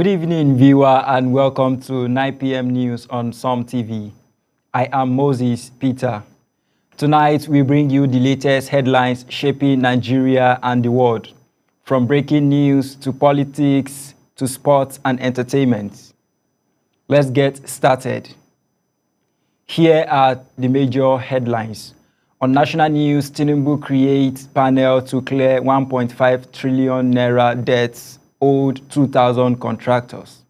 Good evening, viewer, and welcome to 9 p.m. news on Som TV. I am Moses Peter. Tonight, we bring you the latest headlines shaping Nigeria and the world, from breaking news to politics to sports and entertainment. Let's get started. Here are the major headlines. On national news, Tinubu creates panel to clear 1.5 trillion naira debts owed 2,000 contractors.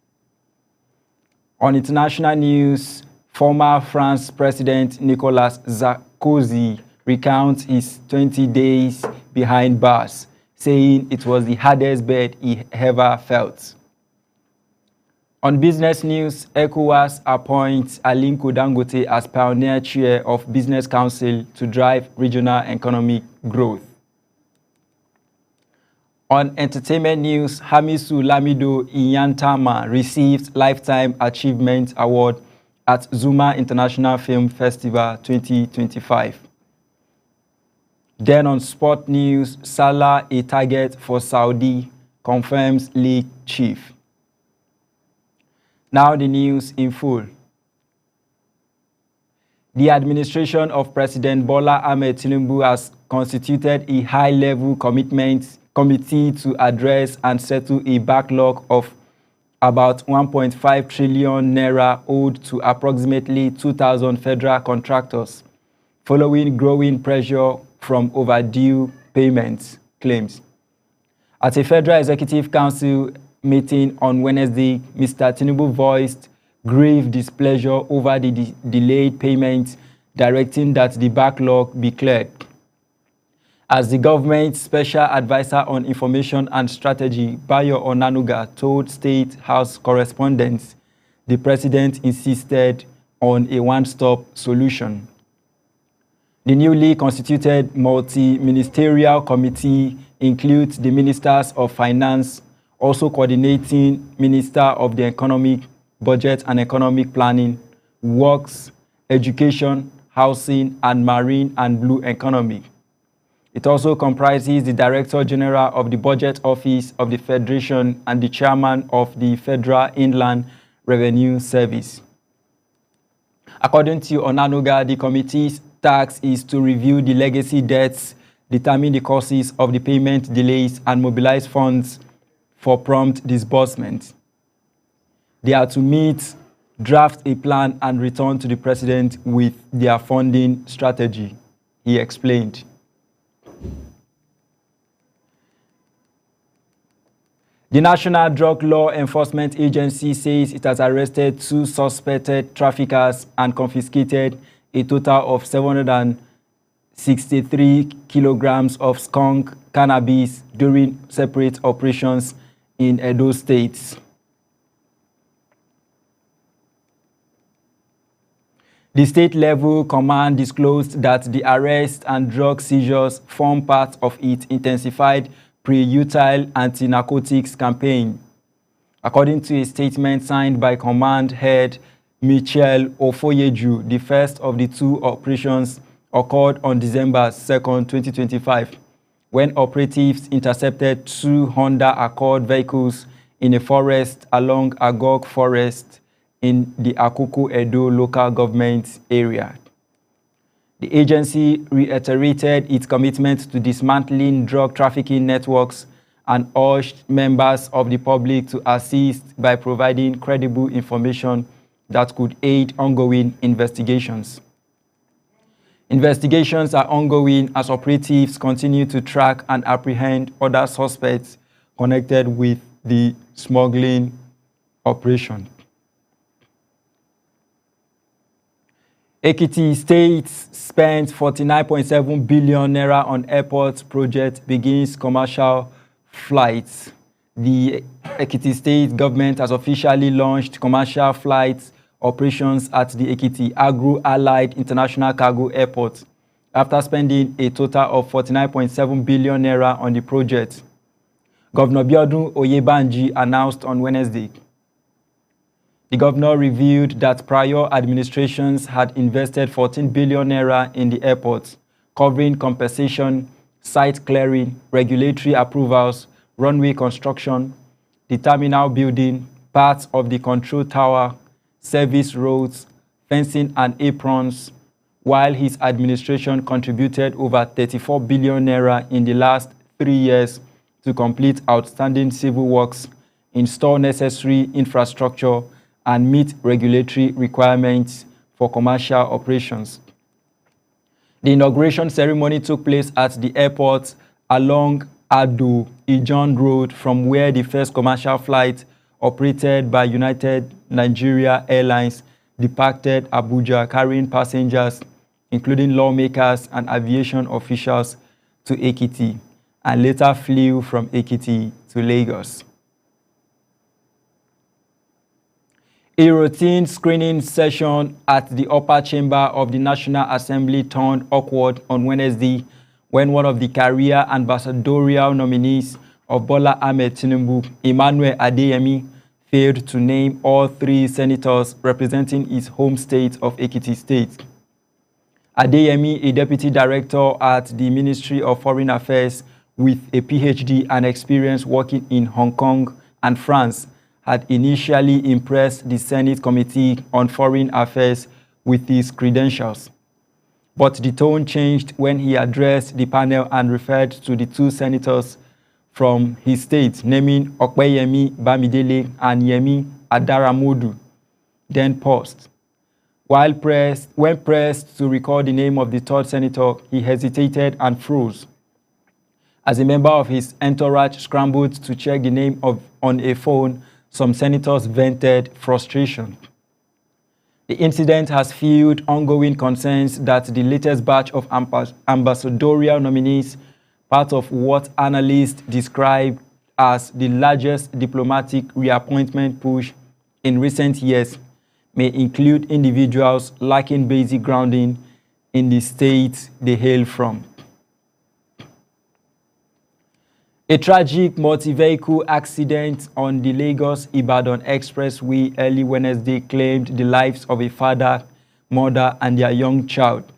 On international news, former France President Nicolas Sarkozy recounts his 20 days behind bars, saying it was the hardest bed he ever felt. On business news, ECOWAS appoints Aliko Dangote as pioneer chair of Business Council to drive regional economic growth. On entertainment news, Hamisu Lamido Iyantama received Lifetime Achievement Award at Zuma International Film Festival 2025. Then on sport news, Salah, a target for Saudi, confirms league chief. Now the news in full. The administration of President Bola Ahmed Tinubu has constituted a high-level committee to address and settle a backlog of about 1.5 trillion naira owed to approximately 2,000 federal contractors, following growing pressure from overdue payments claims. At a Federal Executive Council meeting on Wednesday, Mr. Tinubu voiced grave displeasure over the delayed payments, directing that the backlog be cleared. As the government's special advisor on information and strategy, Bayo Onanuga, told State House correspondents, the president insisted on a one-stop solution. The newly constituted multi-ministerial committee includes the Ministers of Finance, also coordinating Minister of the Economic, Budget and Economic Planning, Works, Education, Housing, and Marine and Blue Economy. It also comprises the Director General of the Budget Office of the Federation and the Chairman of the Federal Inland Revenue Service. According to Onanuga, the committee's task is to review the legacy debts, determine the causes of the payment delays, and mobilize funds for prompt disbursement. They are to meet, draft a plan, and return to the president with their funding strategy, he explained. The National Drug Law Enforcement Agency says it has arrested 2 suspected traffickers and confiscated a total of 763 kilograms of skunk cannabis during separate operations in Edo State. The state-level command disclosed that the arrest and drug seizures form part of its intensified pre-utile anti-narcotics campaign. According to a statement signed by command head Michel Ofoyeju, the first of the 2 operations occurred on December 2, 2025, when operatives intercepted 2 Honda Accord vehicles in a forest along Agog Forest in the Akoko Edo local government area. The agency reiterated its commitment to dismantling drug trafficking networks and urged members of the public to assist by providing credible information that could aid ongoing investigations. Investigations are ongoing as operatives continue to track and apprehend other suspects connected with the smuggling operation. Ekiti State spent 49.7 billion naira on airport project begins commercial flights. The Ekiti State government has officially launched commercial flights operations at the Ekiti Agro Allied International Cargo Airport after spending a total of 49.7 billion naira on the project. Governor Biodun Oyebanji announced on Wednesday. The governor revealed that prior administrations had invested 14 billion naira in the airport, covering compensation, site clearing, regulatory approvals, runway construction, the terminal building, parts of the control tower, service roads, fencing and aprons, while his administration contributed over 34 billion naira in the last 3 years to complete outstanding civil works, install necessary infrastructure, and meet regulatory requirements for commercial operations. The inauguration ceremony took place at the airport along Ado Ijon Road, from where the first commercial flight operated by United Nigeria Airlines departed Abuja, carrying passengers, including lawmakers and aviation officials, to Ekiti, and later flew from Ekiti to Lagos. A routine screening session at the upper chamber of the National Assembly turned awkward on Wednesday when one of the career ambassadorial nominees of Bola Ahmed Tinubu, Emmanuel Adeyemi, failed to name all 3 senators representing his home state of Ekiti State. Adeyemi, a deputy director at the Ministry of Foreign Affairs with a PhD and experience working in Hong Kong and France, had initially impressed the Senate Committee on Foreign Affairs with his credentials. But the tone changed when he addressed the panel and referred to the 2 senators from his state, naming Okpeyemi Bamidele and Yemi Adaramodu, then paused. When pressed to recall the name of the 3rd senator, he hesitated and froze. As a member of his entourage scrambled to check the name on a phone, some senators vented frustration. The incident has fueled ongoing concerns that the latest batch of ambassadorial nominees, part of what analysts describe as the largest diplomatic reappointment push in recent years, may include individuals lacking basic grounding in the state they hail from. A tragic multi-vehicle accident on the Lagos-Ibadan Expressway early Wednesday claimed the lives of a father, mother, and their young child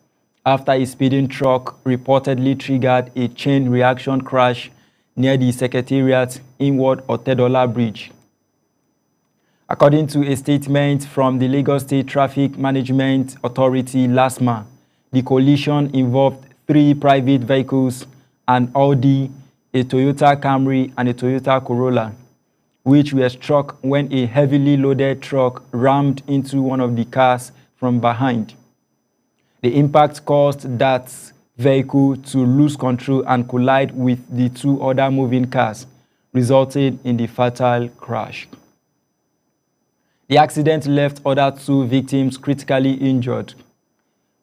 after a speeding truck reportedly triggered a chain reaction crash near the Secretariat Inward Otedola Bridge. According to a statement from the Lagos State Traffic Management Authority, LASMA, the collision involved 3 private vehicles, an Audi, a Toyota Camry, and a Toyota Corolla, which were struck when a heavily loaded truck rammed into one of the cars from behind. The impact caused that vehicle to lose control and collide with the 2 other moving cars, resulting in the fatal crash. The accident left other 2 victims critically injured.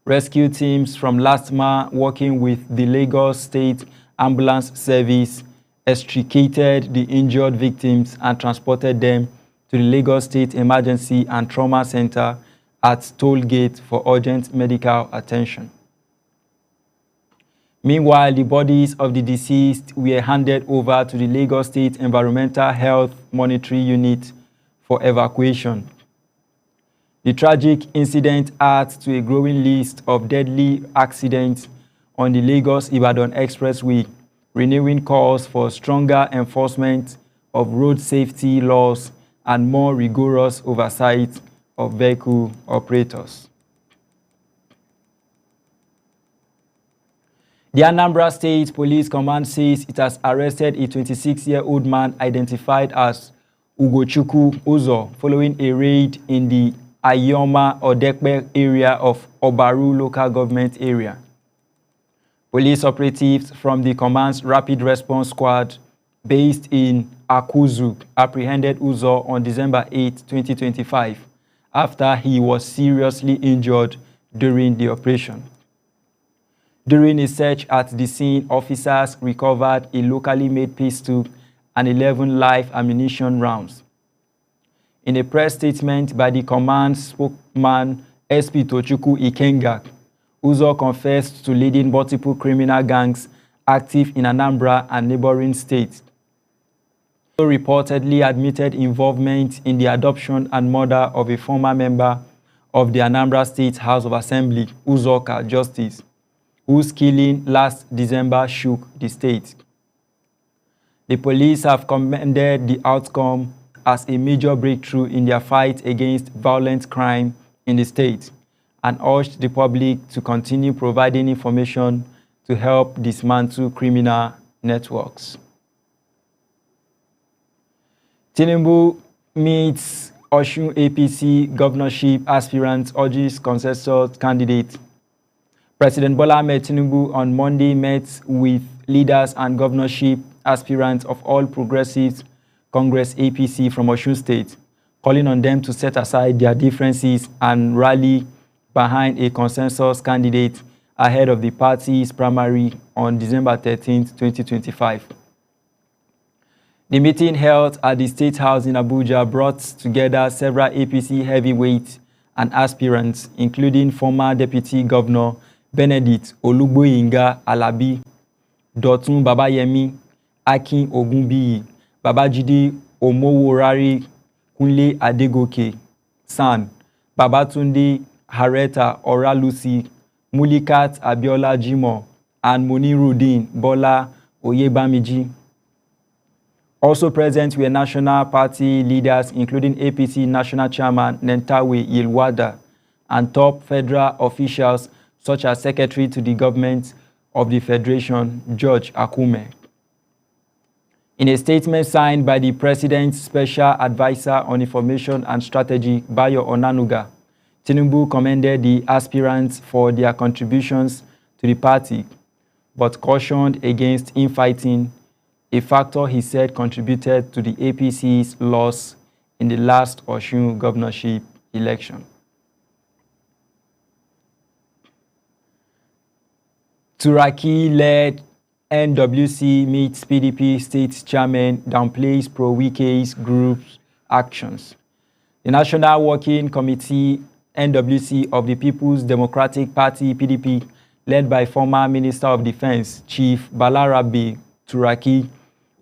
Rescue teams from LASTMA, working with the Lagos State Ambulance Service, extricated the injured victims and transported them to the Lagos State Emergency and Trauma Center at Toll Gate for urgent medical attention. Meanwhile, the bodies of the deceased were handed over to the Lagos State Environmental Health Monitoring Unit for evacuation. The tragic incident adds to a growing list of deadly accidents on the Lagos-Ibadan Expressway, renewing calls for stronger enforcement of road safety laws and more rigorous oversight of vehicle operators. The Anambra State Police Command says it has arrested a 26-year-old man identified as Ugochukwu Uzo following a raid in the Ayoma Odekpe area of Obaru local government area. Police operatives from the command's Rapid Response Squad based in Akuzu apprehended Uzo on December 8, 2025, after he was seriously injured during the operation. During a search at the scene, officers recovered a locally made pistol and 11 live ammunition rounds. In a press statement by the command spokesman SP Tochukwu Ikenga, Uzo confessed to leading multiple criminal gangs active in Anambra and neighboring states. He reportedly admitted involvement in the adoption and murder of a former member of the Anambra State House of Assembly, Uzoka Justice, whose killing last December shook the state. The police have commended the outcome as a major breakthrough in their fight against violent crime in the state and urged the public to continue providing information to help dismantle criminal networks. Tinubu meets Osun APC governorship aspirant urges consensus candidate. President Bola Ahmed Tinubu on Monday met with leaders and governorship aspirants of All Progressives Congress APC from Osun State, calling on them to set aside their differences and rally behind a consensus candidate ahead of the party's primary on December 13, 2025. The meeting held at the State House in Abuja brought together several APC heavyweights and aspirants, including former Deputy Governor Benedict Olugboyinga Alabi, Dotun Babayemi, Akin Ogunbiyi, Babajide Omoworare, Kunle Adegoke, San, Babatunde Hareta Oralusi, Mulikat Abiola Jimoh, and Monirudin Bola Oyebamiji. Also present were national party leaders, including APC National Chairman Nentawe Yilwada, and top federal officials such as Secretary to the Government of the Federation, George Akume. In a statement signed by the President's Special Advisor on Information and Strategy, Bayo Onanuga, Tinubu commended the aspirants for their contributions to the party, but cautioned against infighting, a factor he said contributed to the APC's loss in the last Osun governorship election. Turaki-led NWC meets PDP state chairman downplays pro-Wike's group's actions. The National Working Committee NWC of the People's Democratic Party PDP, led by former Minister of Defense Chief Balarabe Turaki,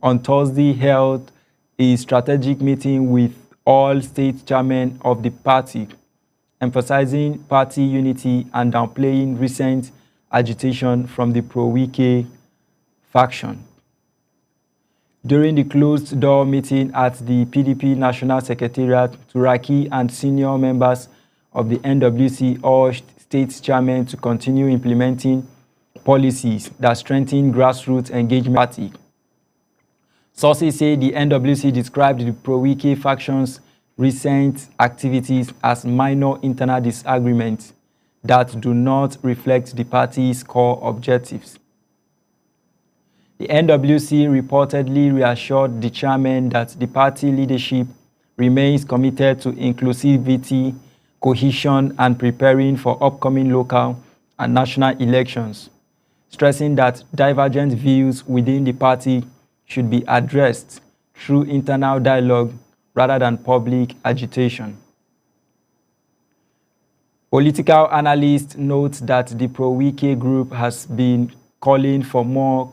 on Thursday held a strategic meeting with all state chairmen of the party, emphasizing party unity and downplaying recent agitation from the pro-Wike faction. During the closed-door meeting at the PDP National Secretariat, Turaki and senior members of the NWC urged state chairmen to continue implementing policies that strengthen grassroots engagement party. Sources say the NWC described the pro-Wike faction's recent activities as minor internal disagreements that do not reflect the party's core objectives. The NWC reportedly reassured the chairman that the party leadership remains committed to inclusivity, cohesion, and preparing for upcoming local and national elections, stressing that divergent views within the party should be addressed through internal dialogue rather than public agitation. Political analysts note that the pro-Wike group has been calling for more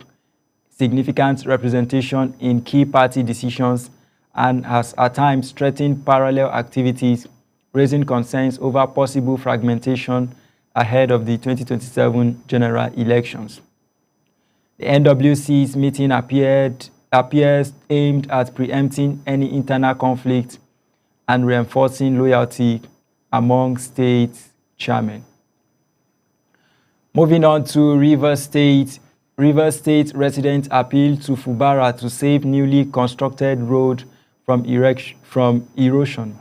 significant representation in key party decisions and has at times threatened parallel activities, raising concerns over possible fragmentation ahead of the 2027 general elections. The NWC's meeting appears aimed at preempting any internal conflict and reinforcing loyalty among state chairmen. Moving on to Rivers State. Rivers State residents appealed to Fubara to save newly constructed road from erosion.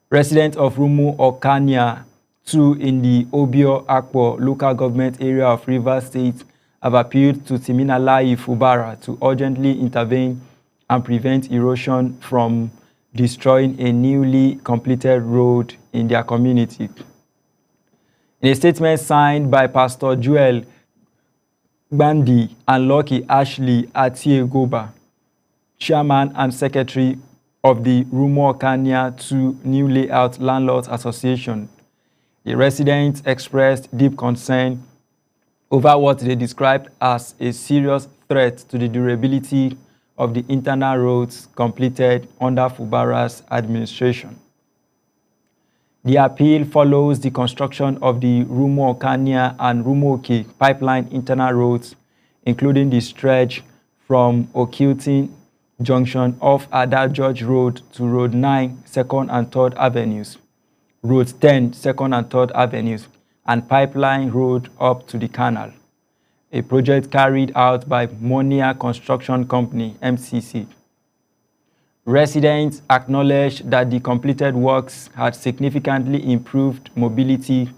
Residents of Rumu Okania 2 in the Obio Akpo local government area of Rivers State have appealed to Timinalayi Fubara to urgently intervene and prevent erosion from destroying a newly completed road in their community. In a statement signed by Pastor Joel Bandi and Lucky Ashley Atiegoba, Chairman and Secretary of the Rumo Okania 2 New Layout Landlords Association, the residents expressed deep concern over what they described as a serious threat to the durability of the internal roads completed under Fubara's administration. The appeal follows the construction of the Rumo Okania and Rumo Oke pipeline internal roads, including the stretch from Okiltin junction off Ada George Road to Road 9, 2nd and 3rd Avenues, Road 10, 2nd and 3rd Avenues, and Pipeline Road up to the canal, a project carried out by Monia Construction Company, MCC. Residents acknowledged that the completed works had significantly improved mobility,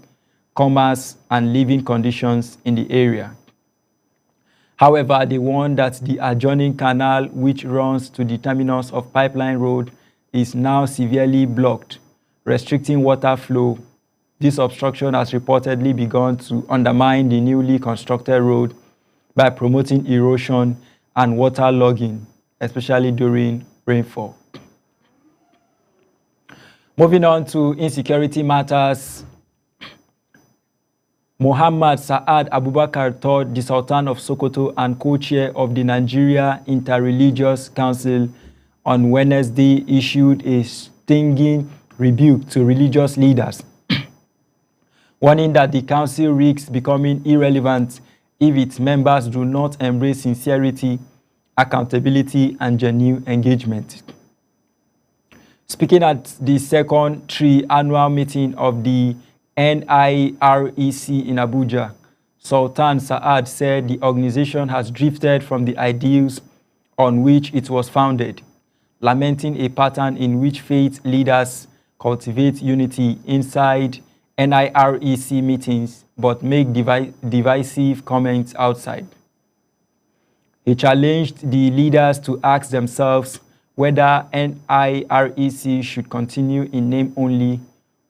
commerce, and living conditions in the area. However, they warned that the adjoining canal, which runs to the terminus of Pipeline Road, is now severely blocked, restricting water flow. This obstruction has reportedly begun to undermine the newly constructed road by promoting erosion and water logging, especially during rainfall. Moving on to insecurity matters, Muhammad Sa'ad Abubakar III, the Sultan of Sokoto and co-chair of the Nigeria Interreligious Council, on Wednesday issued a stinging rebuke to religious leaders, warning that the council risks becoming irrelevant if its members do not embrace sincerity, accountability, and genuine engagement. Speaking at the second tri-annual meeting of the NIREC in Abuja, Sultan Sa'ad said the organization has drifted from the ideals on which it was founded, lamenting a pattern in which faith leaders cultivate unity inside NIREC meetings but make divisive comments outside. He challenged the leaders to ask themselves whether NIREC should continue in name only,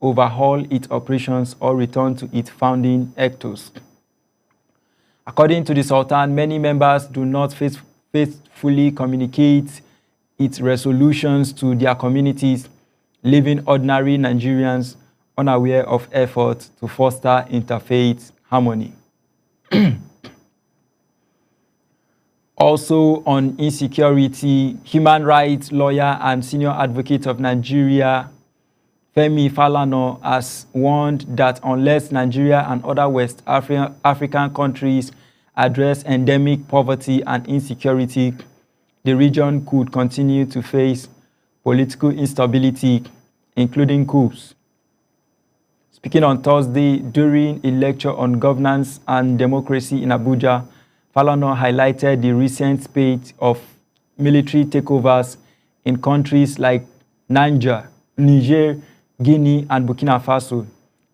overhaul its operations, or return to its founding ethos. According to the Sultan, many members do not faithfully communicate its resolutions to their communities, leaving ordinary Nigerians unaware of efforts to foster interfaith harmony. Also on insecurity, human rights lawyer and senior advocate of Nigeria, Femi Falana, has warned that unless Nigeria and other West African countries address endemic poverty and insecurity, the region could continue to face political instability, including coups. Speaking on Thursday during a lecture on governance and democracy in Abuja, Falana highlighted the recent spate of military takeovers in countries like Niger, Guinea, and Burkina Faso,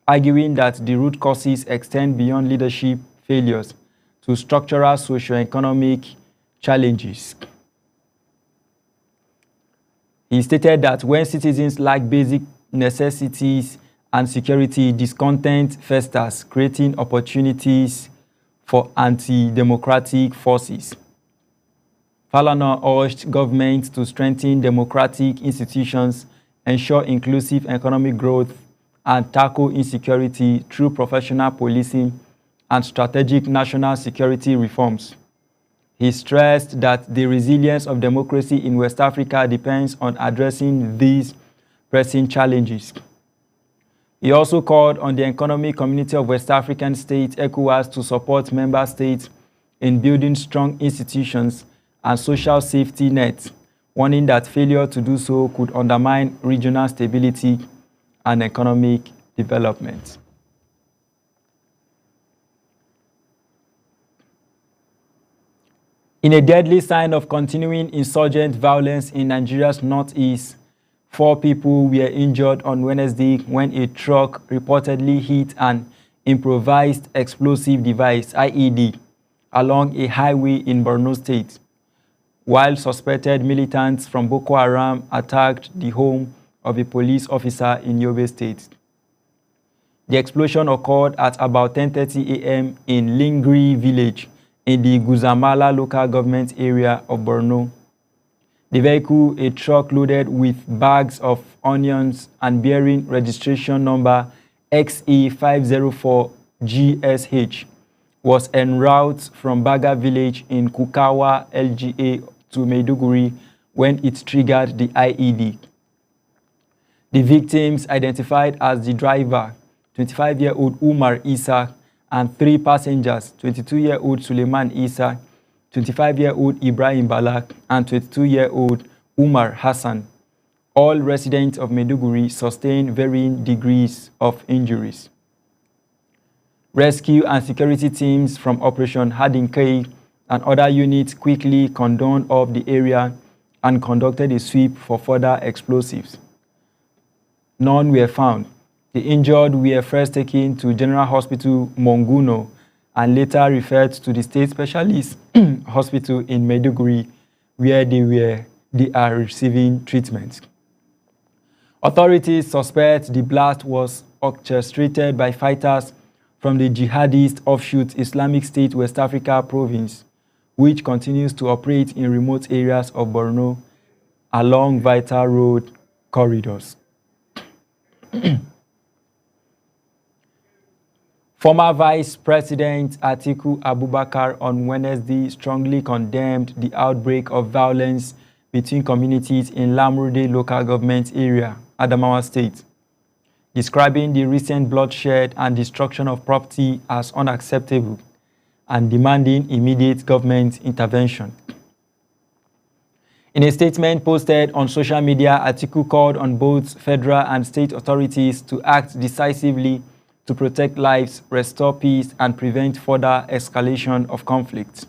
arguing that the root causes extend beyond leadership failures to structural socio-economic challenges. He stated that when citizens lack basic necessities and security, discontent festers, creating opportunities for anti-democratic forces. Falana urged governments to strengthen democratic institutions, ensure inclusive economic growth, and tackle insecurity through professional policing and strategic national security reforms. He stressed that the resilience of democracy in West Africa depends on addressing these pressing challenges. He also called on the Economic Community of West African States, ECOWAS, to support member states in building strong institutions and social safety nets, warning that failure to do so could undermine regional stability and economic development. In a deadly sign of continuing insurgent violence in Nigeria's northeast, 4 people were injured on Wednesday when a truck reportedly hit an improvised explosive device, IED, along a highway in Borno State, while suspected militants from Boko Haram attacked the home of a police officer in Yobe State. The explosion occurred at about 10:30 a.m. in Lingri village in the Guzamala local government area of Borno. The vehicle, a truck loaded with bags of onions and bearing registration number XE504GSH, was en route from Baga village in Kukawa LGA to Maiduguri when it triggered the IED. The victims, identified as the driver, 25-year-old Umar Isa, and 3 passengers, 22-year-old Suleiman Isa 25-year-old Ibrahim Balak, and 22-year-old Umar Hassan, all residents of Maiduguri, sustained varying degrees of injuries. Rescue and security teams from Operation Hardin Kai and other units quickly cordoned off the area and conducted a sweep for further explosives. None were found. The injured were first taken to General Hospital Monguno and later referred to the State Specialist Hospital in Maiduguri, where they are receiving treatment. Authorities suspect the blast was orchestrated by fighters from the jihadist offshoot Islamic State West Africa province, which continues to operate in remote areas of Borno along vital road corridors. Former Vice President Atiku Abubakar on Wednesday strongly condemned the outbreak of violence between communities in Lamurde local government area, Adamawa State, describing the recent bloodshed and destruction of property as unacceptable and demanding immediate government intervention. In a statement posted on social media, Atiku called on both federal and state authorities to act decisively to protect lives, restore peace, and prevent further escalation of conflict.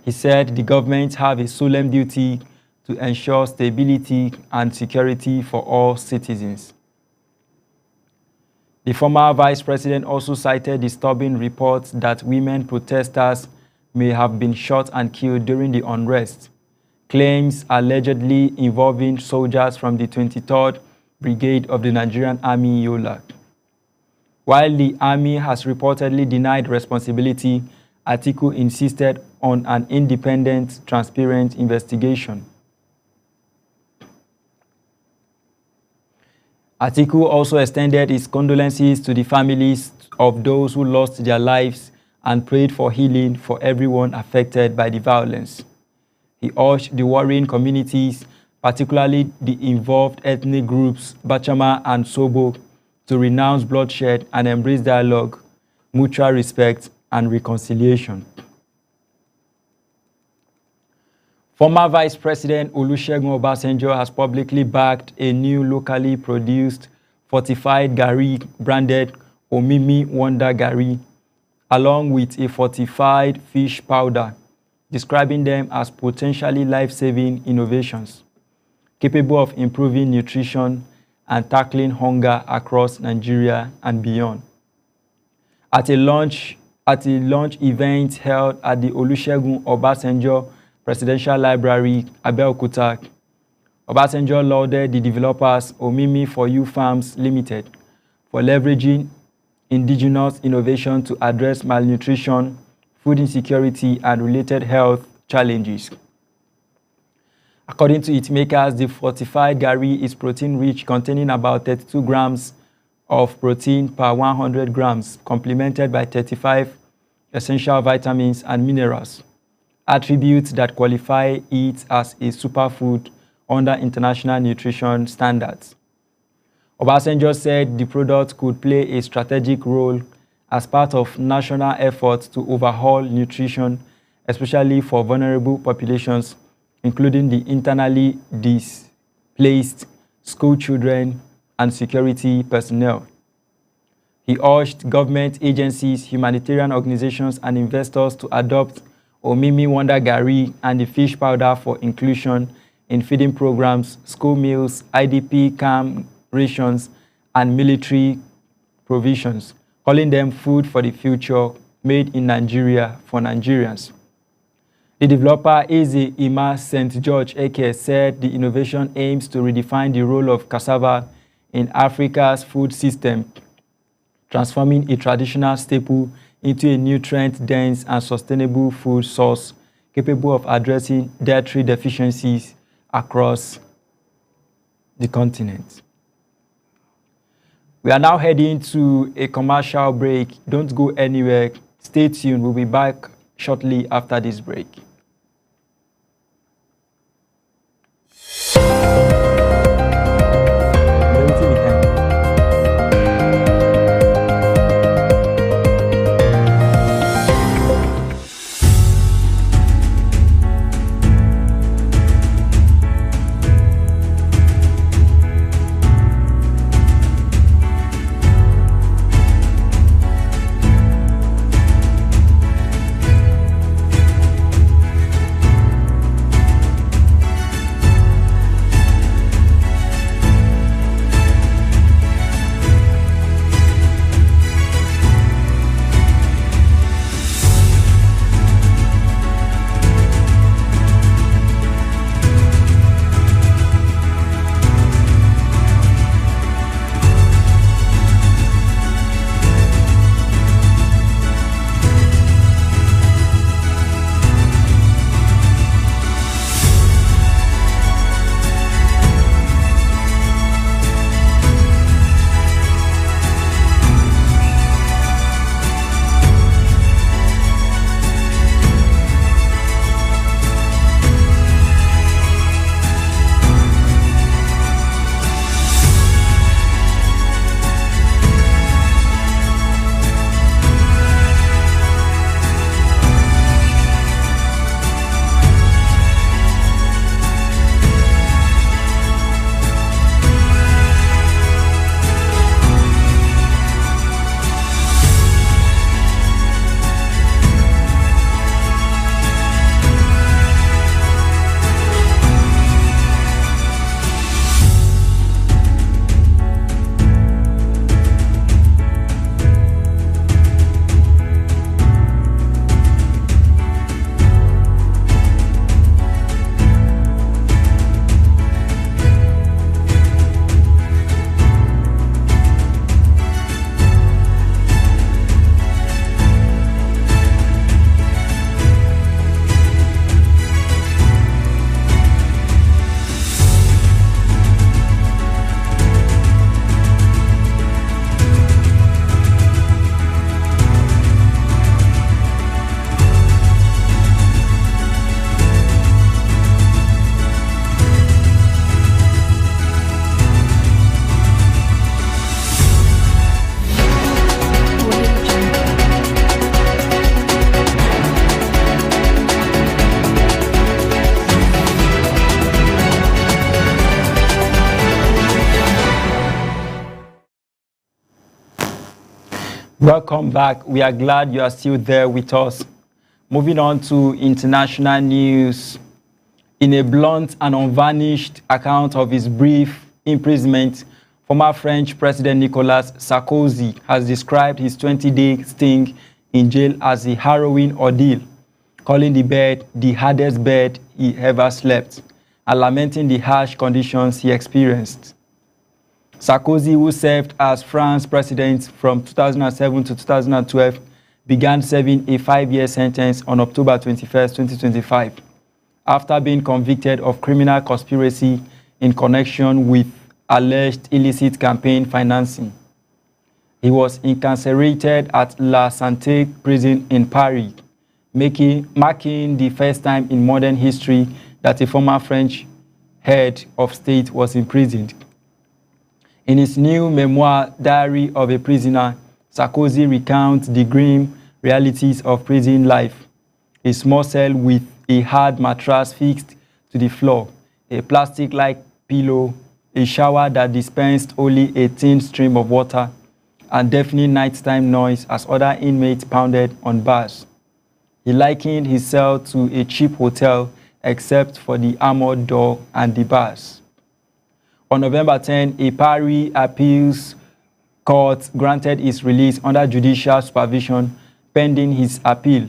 He said the government have a solemn duty to ensure stability and security for all citizens. The former vice president also cited disturbing reports that women protesters may have been shot and killed during the unrest, claims allegedly involving soldiers from the 23rd Brigade of the Nigerian Army, Yola. While the army has reportedly denied responsibility, Atiku insisted on an independent, transparent investigation. Atiku also extended his condolences to the families of those who lost their lives and prayed for healing for everyone affected by the violence. He urged the warring communities, particularly the involved ethnic groups Bachama and Sobo, to renounce bloodshed and embrace dialogue, mutual respect, and reconciliation. Former Vice President Olusegun Obasanjo has publicly backed a new locally produced fortified Garri branded Omimi Wonder Garri, along with a fortified fish powder, describing them as potentially life-saving innovations, capable of improving nutrition and tackling hunger across Nigeria and beyond. At a launch event held at the Olusegun Obasanjo Presidential Library, Abeokuta, Obasanjo lauded the developers Omimi for You Farms Limited for leveraging indigenous innovation to address malnutrition, food insecurity, and related health challenges. According to its makers, the fortified Garri is protein-rich, containing about 32 grams of protein per 100 grams, complemented by 35 essential vitamins and minerals, attributes that qualify it as a superfood under international nutrition standards. Obasanjo said the product could play a strategic role as part of national efforts to overhaul nutrition, especially for vulnerable populations, including the internally displaced, school children, and security personnel. He urged government agencies, humanitarian organizations, and investors to adopt Omimi Wonder Garri and the fish powder for inclusion in feeding programs, school meals, IDP camp rations, and military provisions, calling them food for the future, made in Nigeria for Nigerians. The developer, Eze Ima St. George Eke, said the innovation aims to redefine the role of cassava in Africa's food system, transforming a traditional staple into a nutrient-dense and sustainable food source capable of addressing dietary deficiencies across the continent. We are now heading to a commercial break. Don't go anywhere. Stay tuned. We'll be back shortly after this break. Welcome back. We are glad you are still there with us. Moving on to international news. In a blunt and unvarnished account of his brief imprisonment, former French President Nicolas Sarkozy has described his 20-day stint in jail as a harrowing ordeal, calling the bed the hardest bed he ever slept, and lamenting the harsh conditions he experienced. Sarkozy, who served as France's president from 2007 to 2012, began serving a 5-year sentence on October 21, 2025, after being convicted of criminal conspiracy in connection with alleged illicit campaign financing. He was incarcerated at La Santé prison in Paris, marking the first time in modern history that a former French head of state was imprisoned. In his new memoir, Diary of a Prisoner, Sarkozy recounts the grim realities of prison life: a small cell with a hard mattress fixed to the floor, a plastic-like pillow, a shower that dispensed only a thin stream of water, and deafening nighttime noise as other inmates pounded on bars. He likened his cell to a cheap hotel except for the armored door and the bars. On November 10, a Paris appeals court granted his release under judicial supervision pending his appeal,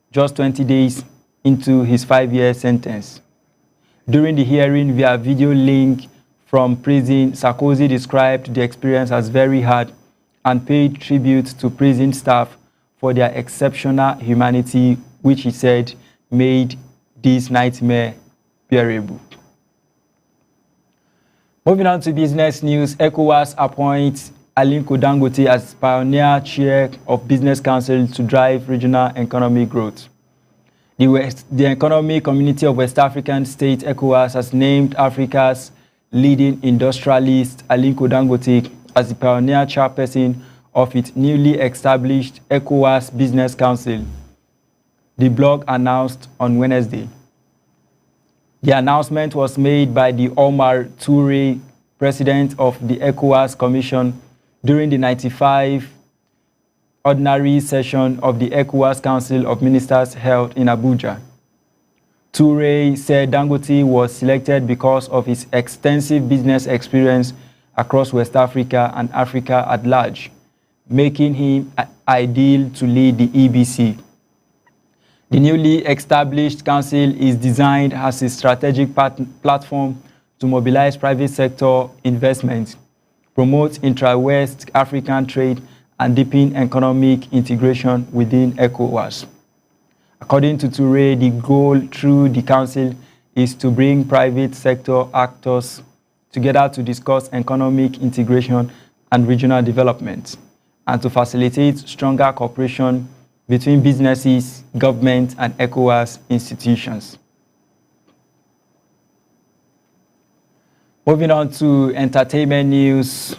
just 20 days into his 5-year sentence. During the hearing via video link from prison, Sarkozy described the experience as very hard and paid tribute to prison staff for their exceptional humanity, which he said made this nightmare bearable. Moving on to business news, ECOWAS appoints Aliko Dangote as pioneer chair of Business Council to drive regional economic growth. The Economic Community of West African States, ECOWAS, has named Africa's leading industrialist Aliko Dangote as the pioneer chairperson of its newly established ECOWAS Business Council, the blog announced on Wednesday. The announcement was made by the Omar Touré, president of the ECOWAS Commission, during the 95th ordinary session of the ECOWAS Council of Ministers held in Abuja. Touré said Dangote was selected because of his extensive business experience across West Africa and Africa at large, making him ideal to lead the EBC. The newly established council is designed as a strategic platform to mobilize private sector investment, promote intra-West African trade, and deepen economic integration within ECOWAS. According to Touré, the goal through the council is to bring private sector actors together to discuss economic integration and regional development, and to facilitate stronger cooperation between businesses, government, and ECOWAS institutions. Moving on to entertainment news.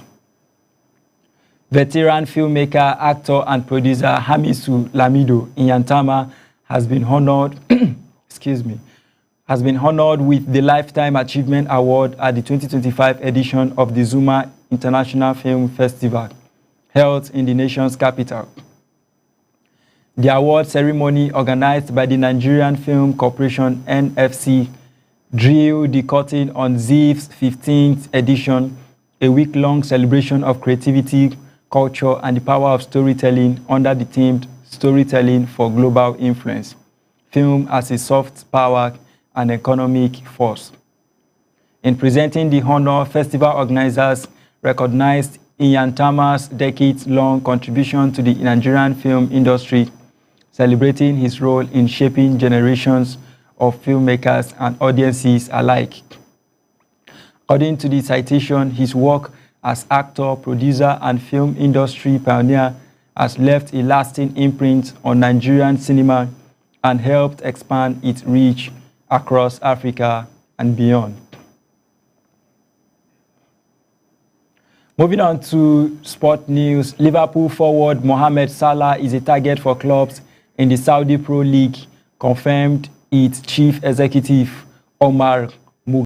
Veteran filmmaker, actor, and producer Hamisu Lamido Inyantama has been honored with the Lifetime Achievement Award at the 2025 edition of the Zuma International Film Festival, held in the nation's capital. The award ceremony, organized by the Nigerian Film Corporation (NFC), drew the curtain on ZIF's 15th edition, a week-long celebration of creativity, culture, and the power of storytelling under the theme Storytelling for Global Influence, Film as a Soft Power and Economic Force. In presenting the honor, festival organizers recognized Inyantama's decades-long contribution to the Nigerian film industry, celebrating his role in shaping generations of filmmakers and audiences alike. According to the citation, his work as actor, producer, and film industry pioneer has left a lasting imprint on Nigerian cinema and helped expand its reach across Africa and beyond. Moving on to sport news, Liverpool forward Mohamed Salah is a target for clubs in the Saudi Pro League, confirmed its chief executive Omar